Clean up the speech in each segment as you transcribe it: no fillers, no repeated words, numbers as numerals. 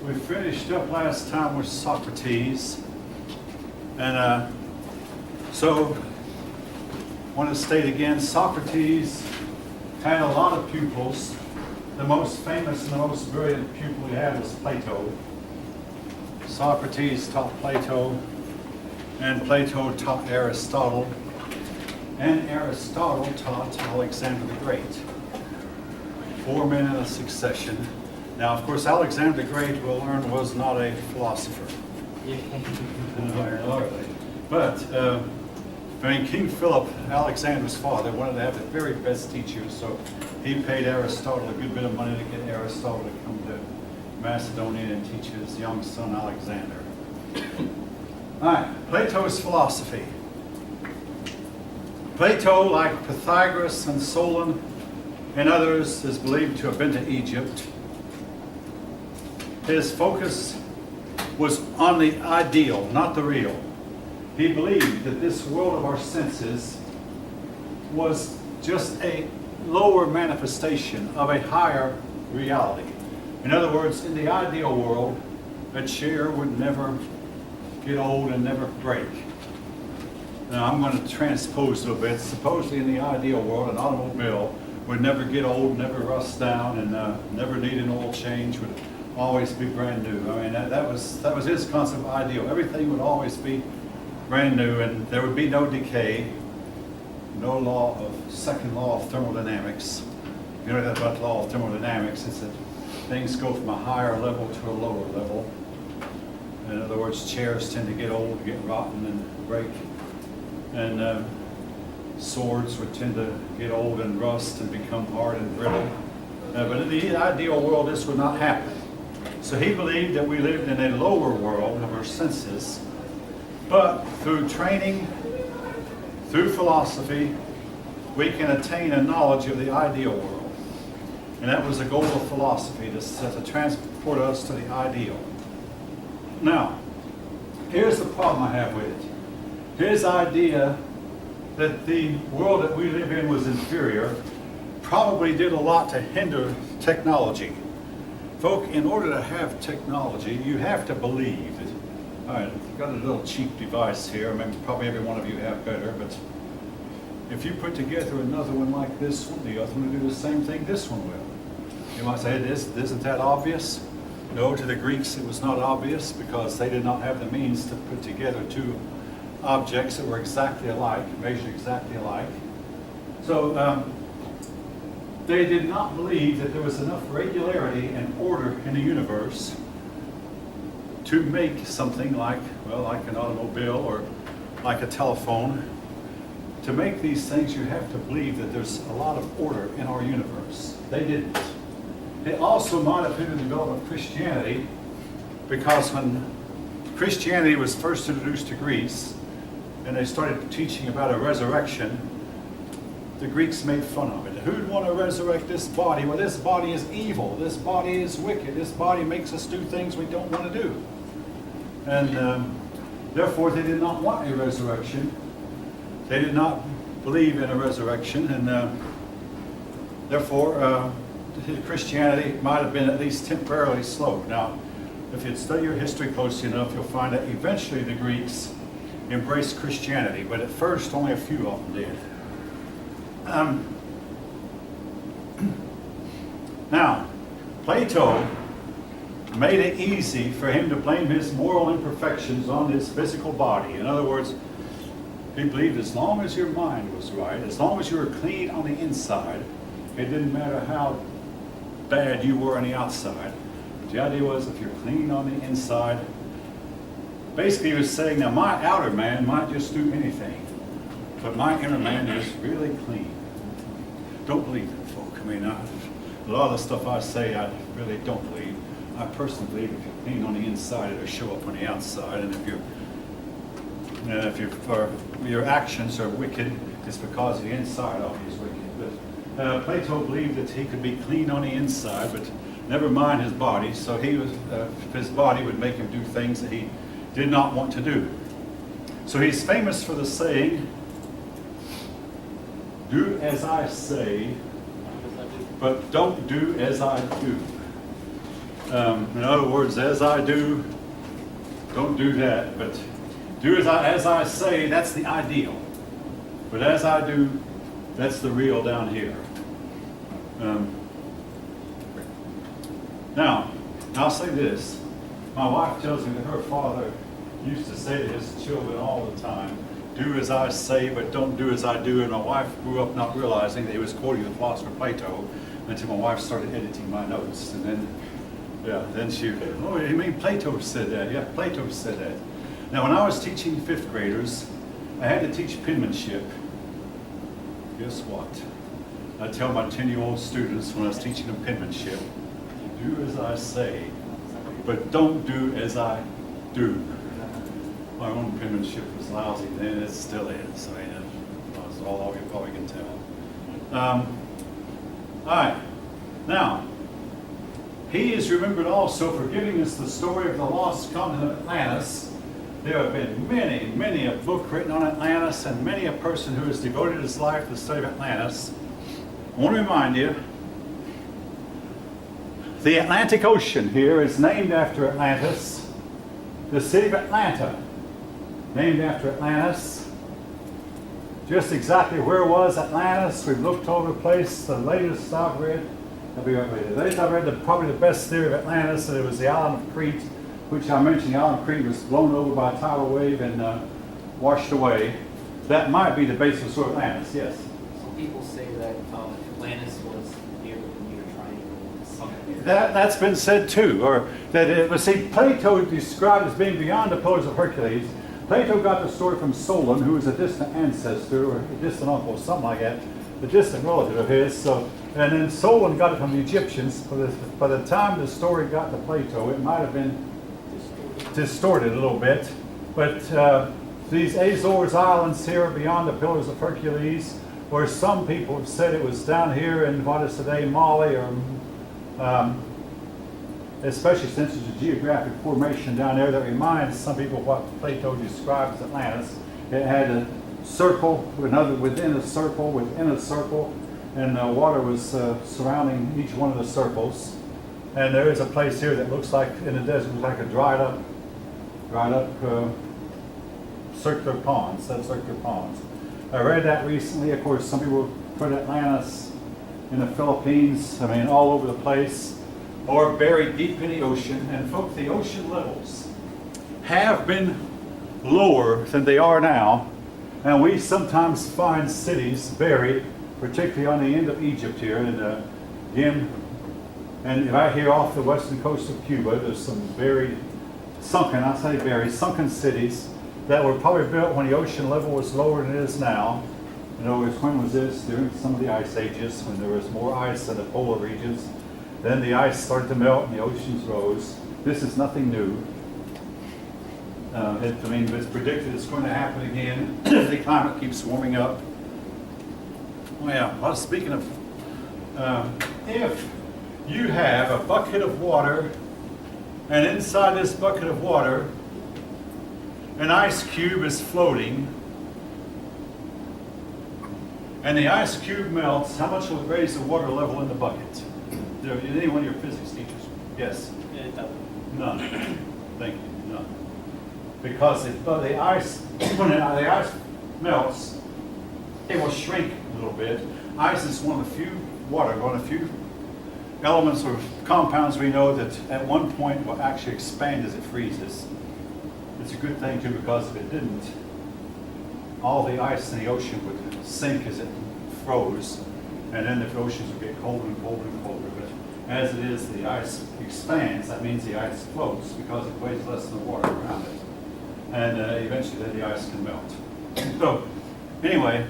We finished up last time with Socrates, and so I want to state again, Socrates had a lot of pupils. The most famous and the most brilliant pupil he had was Plato. Socrates taught Plato, and Plato taught Aristotle, and Aristotle taught Alexander the Great. 4 men in a succession. Now, of course, Alexander the Great, we'll learn, was not a philosopher. But, King Philip, Alexander's father, wanted to have the very best teachers, so he paid Aristotle a good bit of money to get Aristotle to come to Macedonia and teach his young son Alexander. All right, Plato's philosophy. Plato, like Pythagoras and Solon and others, is believed to have been to Egypt. His focus was on the ideal, not the real. He believed that this world of our senses was just a lower manifestation of a higher reality. In other words, in the ideal world, a chair would never get old and never break. Now I'm going to transpose a little bit. Supposedly in the ideal world, an automobile would never get old, never rust down, and never need an oil change, would always be brand new. I mean, that was his concept of ideal. Everything would always be brand new, and there would be no decay, no second law of thermodynamics. You know that about the law of thermodynamics? It's that things go from a higher level to a lower level. In other words, chairs tend to get old, get rotten, and break. And swords would tend to get old and rust and become hard and brittle. But in the ideal world, this would not happen. So he believed that we lived in a lower world of our senses, but through training, through philosophy, we can attain a knowledge of the ideal world. And that was the goal of philosophy, to transport us to the ideal. Now, here's the problem I have with it. His idea that the world that we live in was inferior probably did a lot to hinder technology. Folk, in order to have technology, you have to believe that. All right, I've got a little cheap device here. I mean, probably every one of you have better, but if you put together another one like this one, the other one will do the same thing this one will. You might say, isn't that obvious? No, to the Greeks it was not obvious because they did not have the means to put together two objects that were exactly alike, measured exactly alike. So they did not believe that there was enough regularity and order in the universe to make something like an automobile or like a telephone. To make these things, you have to believe that there's a lot of order in our universe. They didn't. It also might have been the development of Christianity, because when Christianity was first introduced to Greece and they started teaching about a resurrection, the Greeks made fun of it. Who'd want to resurrect this body? Well, this body is evil. This body is wicked. This body makes us do things we don't want to do. And therefore, they did not want a resurrection. They did not believe in a resurrection, and therefore, Christianity might have been at least temporarily slow. Now, if you study your history closely enough, you'll find that eventually the Greeks embraced Christianity, but at first only a few of them did. Now, Plato made it easy for him to blame his moral imperfections on his physical body. In other words, he believed as long as your mind was right, as long as you were clean on the inside, it didn't matter how bad you were on the outside. But the idea was, if you're clean on the inside, basically he was saying, now my outer man might just do anything, but my inner man is really clean. Don't believe it, folk. I mean, a lot of the stuff I say, I really don't believe. I personally believe if you're clean on the inside, it'll show up on the outside. And if your actions are wicked, it's because the inside of you is wicked. But Plato believed that he could be clean on the inside, but never mind his body. So his body would make him do things that he did not want to do. So he's famous for the saying, "Do as I say, but don't do as I do." In other words, as I do, don't do that, but do as I say, that's the ideal. But as I do, that's the real down here. Now, I'll say this. My wife tells me that her father used to say to his children all the time, do as I say, but don't do as I do. And my wife grew up not realizing that he was quoting the philosopher Plato until my wife started editing my notes. And then she, oh, you mean Plato said that? Yeah, Plato said that. Now, when I was teaching fifth graders, I had to teach penmanship. Guess what? I tell my 10-year-old students when I was teaching them penmanship, do as I say, but don't do as I do. My own penmanship was lousy then, it still is. I mean, that's all you probably can tell. All right. Now, he is remembered also for giving us the story of the lost continent of Atlantis. There have been many a book written on Atlantis and many a person who has devoted his life to the study of Atlantis. I want to remind you, the Atlantic Ocean here is named after Atlantis. The city of Atlanta, named after Atlantis. Just exactly where was Atlantis? We've looked over the place. The latest I've read, probably the best theory of Atlantis, that it was the island of Crete, which I mentioned. The island of Crete was blown over by a tidal wave and washed away. That might be the basis for Atlantis, yes. Some people say that Atlantis was near the Bermuda Triangle. Something. That's been said too, or that it was. See, Plato described as being beyond the Pillars of Hercules. Plato got the story from Solon, who was a distant ancestor or a distant uncle, something like that, a distant relative of his. So, and then Solon got it from the Egyptians. By the time the story got to Plato, it might have been distorted a little bit. But these Azores Islands here beyond the Pillars of Hercules, where some people have said it was down here in what is today Mali, or especially since there's a geographic formation down there that reminds some people of what Plato describes as Atlantis. It had a circle, within a circle, and the water was surrounding each one of the circles. And there is a place here that looks like, in the desert, like a dried up circular ponds, circular ponds. I read that recently. Of course, some people put Atlantis in the Philippines, I mean, all over the place, or buried deep in the ocean. And folks, the ocean levels have been lower than they are now. And we sometimes find cities buried, particularly on the end of Egypt here. And again, and right here off the western coast of Cuba, there's some sunken cities that were probably built when the ocean level was lower than it is now. In other words, when was this? During some of the ice ages, when there was more ice in the polar regions. Then the ice started to melt and the oceans rose. This is nothing new. It's predicted it's going to happen again if the climate keeps warming up. Oh yeah, well, speaking of, if you have a bucket of water, and inside this bucket of water, an ice cube is floating, and the ice cube melts, how much will it raise the water level in the bucket? Any one of your physics teachers? Yes? None. Thank you. None. Because when the ice melts, it will shrink a little bit. Ice is one of the few elements or compounds we know that at one point will actually expand as it freezes. It's a good thing too, because if it didn't, all the ice in the ocean would sink as it froze, and then the oceans would get colder and colder and colder. But as it is, the ice expands. That means the ice floats because it weighs less than the water around it, and eventually then the ice can melt. So anyway,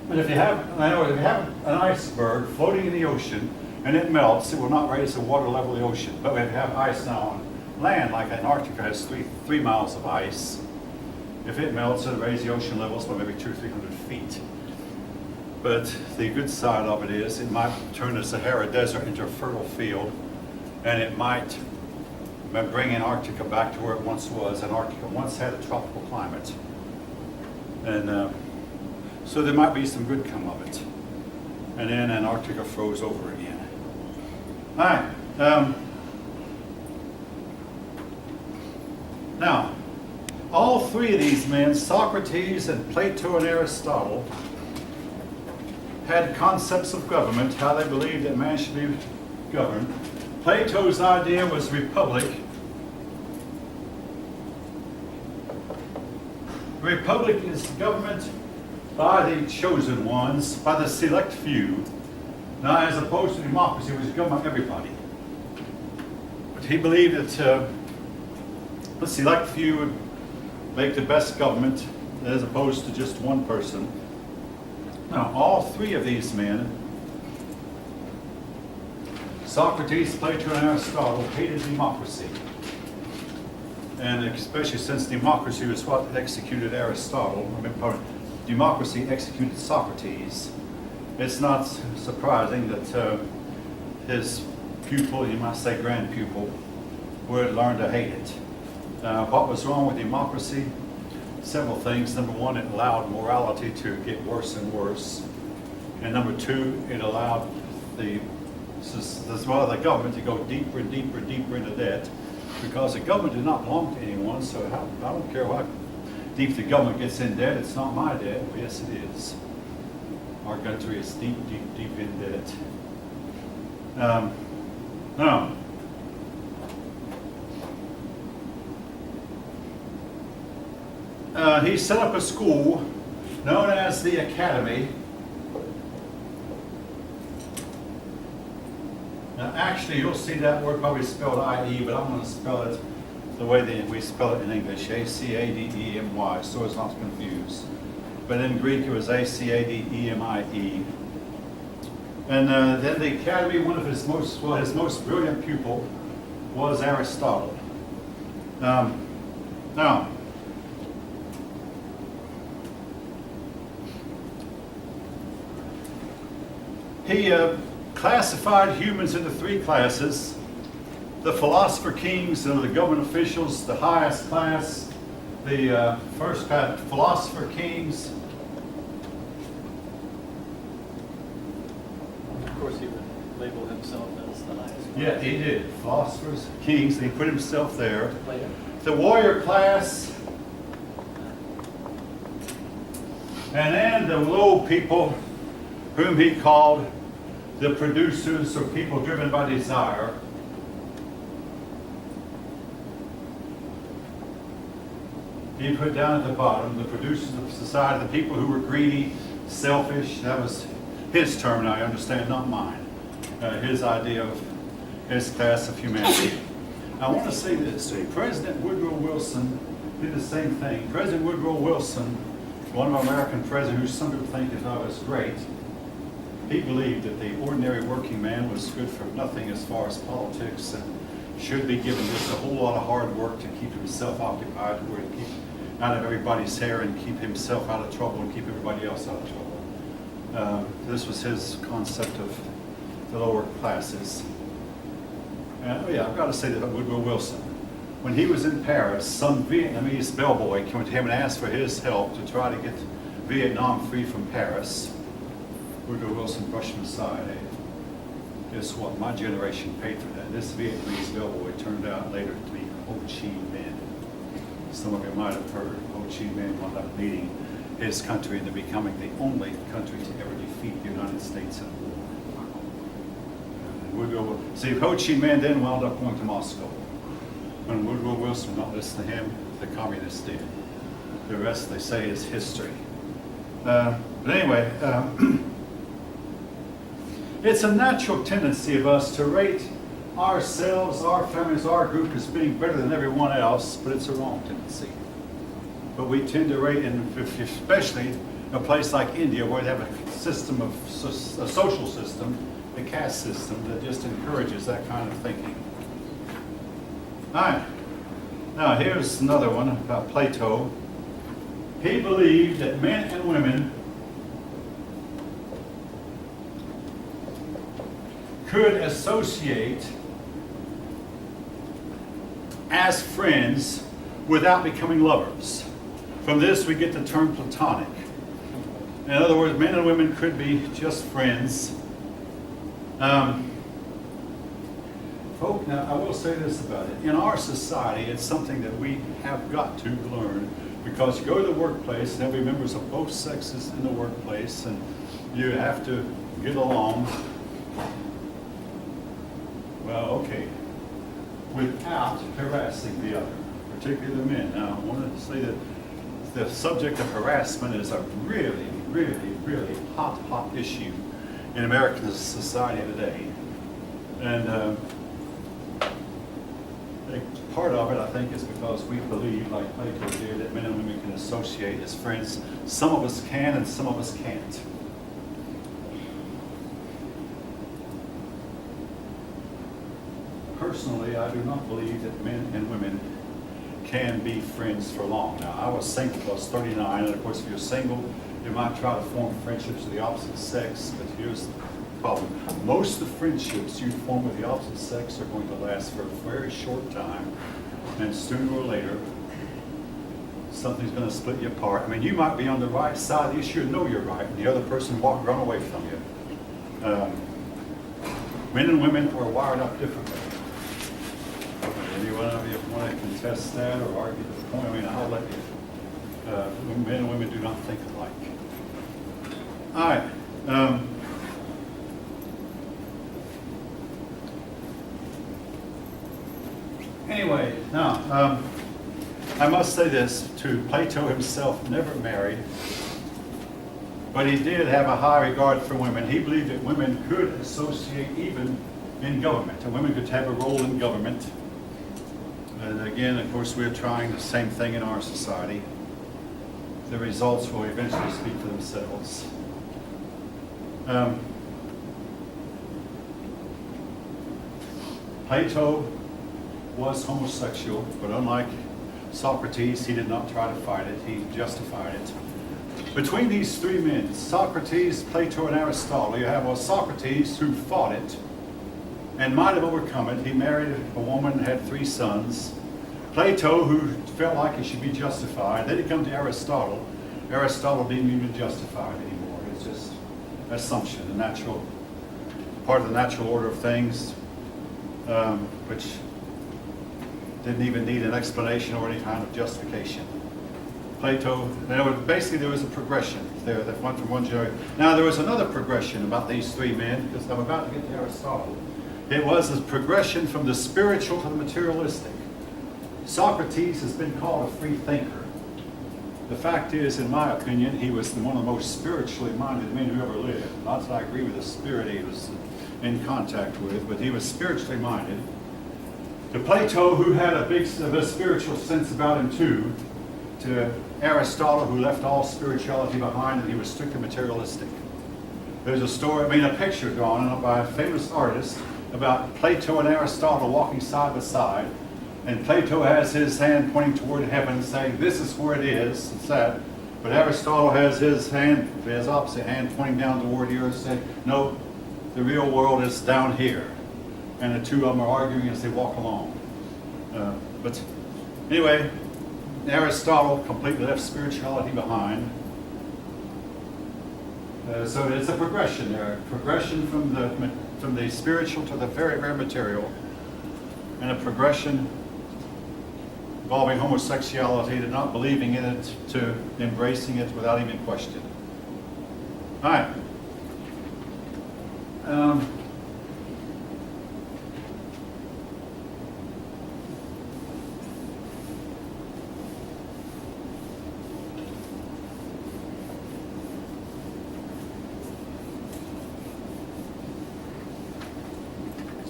but if you have an iceberg floating in the ocean and it melts, it will not raise the water level of the ocean. But if you have ice now on land, like Antarctica has 3 miles of ice, if it melts, it'll raise the ocean levels by maybe 200 or 300 feet. But the good side of it is it might turn the Sahara Desert into a fertile field, and it might bring Antarctica back to where it once was. Antarctica once had a tropical climate. And so there might be some good come of it. And then Antarctica froze over again. All right. Now, all three of these men, Socrates and Plato and Aristotle, had concepts of government, how they believed that man should be governed. Plato's idea was republic. Republic is government by the chosen ones, by the select few. Now, as opposed to democracy, which is governed by everybody. But he believed that the select few would make the best government, as opposed to just one person. Now, all three of these men, Socrates, Plato, and Aristotle, hated democracy. And especially since democracy was what executed Aristotle, democracy executed Socrates, it's not surprising that his pupil, you might say grand pupil, would learn to hate it. What was wrong with democracy? Several things. Number one, it allowed morality to get worse and worse. And number two, it allowed the government to go deeper and deeper and deeper into debt, because the government did not belong to anyone, so I don't care how deep the government gets in debt, it's not my debt. Well, yes, it is. Our country is deep, deep, deep in debt. Now, he set up a school known as the Academy. Now, actually, you'll see that word probably spelled I-E, but I'm going to spell it the way that we spell it in English, A-C-A-D-E-M-Y, so it's not confused. But in Greek, it was A-C-A-D-E-M-I-E. And then the Academy, one of his most brilliant pupil was Aristotle. Now, he classified humans into three classes: the philosopher kings, and the government officials, the highest class. The first class, philosopher kings. Of course, he would label himself as the highest. Yeah, he did. Philosophers, kings, and he put himself there. Plato. The warrior class, and then the low people, whom he called the producers, or people driven by desire. He put down at the bottom the producers of society, the people who were greedy, selfish. That was his term, and I understand, not mine. His idea of his class of humanity. I want to say this. President Woodrow Wilson did the same thing. President Woodrow Wilson, one of our American presidents who some people think is not as great, he believed that the ordinary working man was good for nothing as far as politics, and should be given just a whole lot of hard work to keep himself occupied, where to keep out of everybody's hair and keep himself out of trouble and keep everybody else out of trouble. This was his concept of the lower classes. Yeah, I've got to say that Woodrow Wilson, when he was in Paris, some Vietnamese bellboy came to him and asked for his help to try to get Vietnam free from Paris. Woodrow Wilson brushed him aside. Hey, guess what? My generation paid for that. This Vietnamese bellboy turned out later to be Ho Chi Minh. Some of you might have heard Ho Chi Minh wound up leading his country into becoming the only country to ever defeat the United States in a war. See, Ho Chi Minh then wound up going to Moscow. When Woodrow Wilson would not listen to him, the communists did. The rest, they say, is history. But anyway, it's a natural tendency of us to rate ourselves, our families, our group as being better than everyone else, but it's a wrong tendency. But we tend to rate, especially a place like India, where they have a system of a social system, the caste system, that just encourages that kind of thinking. All right. Now here's another one about Plato. He believed that men and women could associate as friends without becoming lovers. From this we get the term platonic. In other words, men and women could be just friends. Folk, now I will say this about it. In our society, it's something that we have got to learn, because you go to the workplace and there'll be members of both sexes in the workplace, and you have to get along. Well, okay, without harassing the other, particularly the men. Now, I want to say that the subject of harassment is a really, really, really hot issue in American society today. And part of it, I think, is because we believe, like Plato did, that men and women can associate as friends. Some of us can and some of us can't. Personally, I do not believe that men and women can be friends for long. Now, I was single, I was 39, and of course, if you're single, you might try to form friendships with the opposite sex, but here's the problem. Most of the friendships you form with the opposite sex are going to last for a very short time, and sooner or later, something's going to split you apart. I mean, you might be on the right side of the issue and know you're right, and the other person run away from you. Men and women are wired up differently. Anyone of you want to contest that or argue the point? I mean, I'll let you. Men and women do not think alike. All right. Anyway, now, I must say this, too. Plato himself never married, but he did have a high regard for women. He believed that women could associate even in government, and women could have a role in government. And again, of course, we're trying the same thing in our society. The results will eventually speak for themselves. Plato was homosexual, but unlike Socrates, he did not try to fight it. He justified it. Between these three men, Socrates, Plato, and Aristotle, you have Socrates, who fought it and might have overcome it. He married a woman and had 3 sons. Plato, who felt like he should be justified. Then he come to Aristotle. Aristotle didn't even justify it anymore. It's just assumption, the natural part of the natural order of things, which didn't even need an explanation or any kind of justification. Plato, basically there was a progression there that went from one generation. Now there was another progression about these 3 men, because I'm about to get to Aristotle. It was a progression from the spiritual to the materialistic. Socrates has been called a free thinker. The fact is, in my opinion, he was one of the most spiritually minded men who ever lived. Not that I agree with the spirit he was in contact with, but he was spiritually minded. To Plato, who had a spiritual sense about him too. To Aristotle, who left all spirituality behind, and he was strictly materialistic. There's a story, a picture drawn by a famous artist about Plato and Aristotle walking side by side, and Plato has his hand pointing toward heaven, saying, "This is where it is," it's that. But Aristotle has his opposite hand pointing down toward the earth, saying, "No, the real world is down here." And the 2 of them are arguing as they walk along. But anyway, Aristotle completely left spirituality behind. So it's a progression there, progression from the spiritual to the very, very material, and a progression involving homosexuality to not believing in it, to embracing it without even question. All right.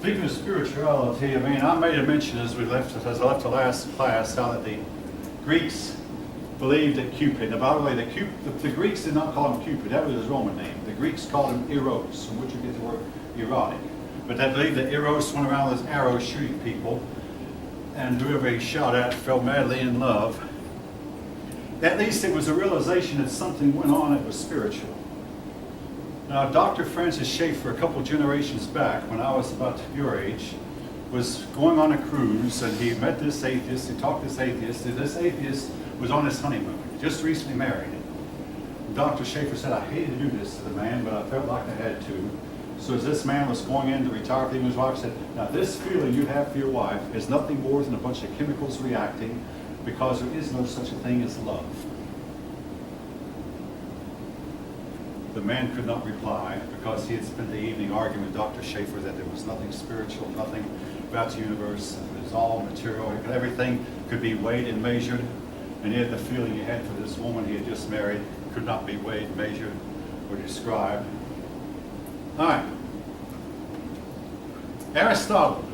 Speaking of spirituality, I made a mention as I left the last class, how that the Greeks believed that Cupid. Now, by the way, the Greeks did not call him Cupid. That was his Roman name. The Greeks called him Eros, from which you get the word erotic. But they believed that Eros went around with arrows shooting people, and whoever he shot at fell madly in love. At least it was a realization that something went on that was spiritual. Now, Dr. Francis Schaeffer, a couple generations back, when I was about your age, was going on a cruise, and he met this atheist, he talked to this atheist, and this atheist was on his honeymoon, just recently married. Dr. Schaeffer said, "I hated to do this to the man, but I felt like I had to." So as this man was going in to retire from his wife, said, now this feeling you have for your wife is nothing more than a bunch of chemicals reacting because there is no such a thing as love. The man could not reply because he had spent the evening arguing with Dr. Schaefer that there was nothing spiritual, nothing about the universe. It was all material. Everything could be weighed and measured. And yet the feeling he had for this woman he had just married could not be weighed, measured, or described. All right. Aristotle